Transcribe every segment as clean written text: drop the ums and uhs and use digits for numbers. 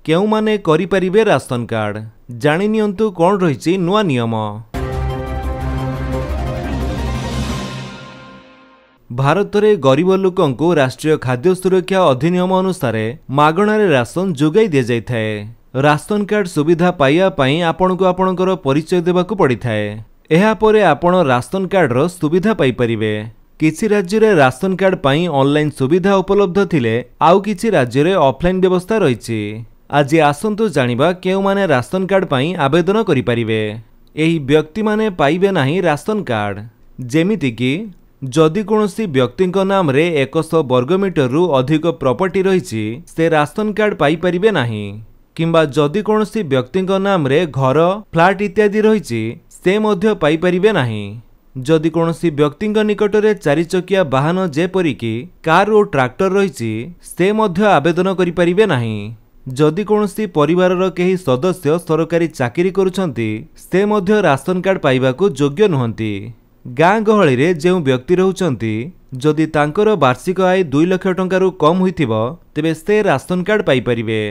केउ माने करि परिबे राशन कार्ड जानि नियंतु कोन रहिछि नुआ नियम। भारत रे गरीब लोकंकु राष्ट्रीय खाद्य सुरक्षा अधिनियम अनुसार मागणारे राशन जोगाई दि जाइथाए। राशन कार्ड सुविधा पाइया पई आपनकु आपनकर परिचय देबाकू पड़िथाए। एहा परे आपण राशन कार्ड रो सुविधा पाई परिबे। किछि राज्य रे राशन कार्ड पाई ऑनलाइन सुविधा उपलब्ध थिले आउ किछि राज्य रे ऑफलाइन व्यवस्था रहिछि। आज आसंतु जानिबा केउ माने राशन कार्ड पाई आवेदन करि परिबे। एही व्यक्ति माने पाइबे नाही राशन कार्ड। जेमिति कि जदि कोनोसी व्यक्तिक नाम रे 100 वर्गमीटर रु अधिक प्रॉपर्टी रहिछि से राशन कार्ड पाई परिबे नाही। किंबा जदि कोनोसी व्यक्तिक नाम रे घर फ्लैट इत्यादि रहिछि से मध्य पाई परिबे नाही। जदि कोनोसी व्यक्तिक निकट रे 4 चकिया वाहन जेपरिकी कार और ट्रैक्टर रहिछि से मध्य आवेदन करि परिबे नाही। जदि कोनोसी परिवारर केही सदस्य सरकारी चाकरी करूछंती से मध्य राशन कार्ड पाइबाकू योग्य नुहंती। गाँ गहली रे जेउ व्यक्ति रहउछंती जदि तांकर वार्षिक आय 2 लाख टंका रु कम होइथिबो तेबे से राशन कार्ड पाई परिबे।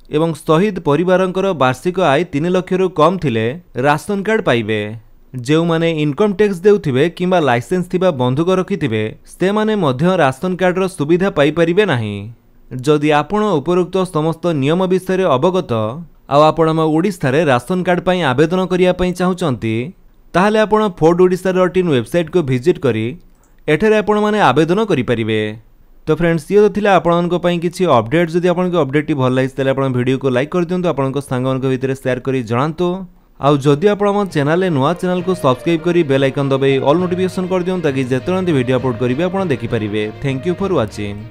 एवं शहीद परिवारंकर वार्षिक आय 3 लाख रु कम थिले राशन कार्ड पाइबे। जेउ माने इनकम टैक्स देउथिबे किंबा लाइसेंस थिबा बंधुक रखिथिबे से माने मध्य राशन कार्ड रो सुविधा पाई परिबे नाही। जदि आपण उपरोक्त समस्त नियम विषय रे अवगत आ आपण ओडिसा रे राशन कार्ड पाई आवेदन करिया पई चाहुचंती ताहले आपण fordodisha.in वेबसाइट को विजिट करी एठारे आपण माने आवेदन करि परिबे। तो फ्रेंड्स ये तो थिला आपनको पई किछि अपडेट। जदि आपनको अपडेट टी भल लागिस ताले आपण वीडियो को लाइक कर दियंतु, आपनको सांगମାନଙ୍କ भितरे शेयर करी जणांतु। आउ जदि आपण हम चैनल नुआ चैनल को सब्सक्राइब करी बेल आइकन दबाई ऑल नोटिफिकेशन कर दियंतु ताकि जेतरंती वीडियो अपलोड करिवे आपण देखि परिबे। Thank you for watching.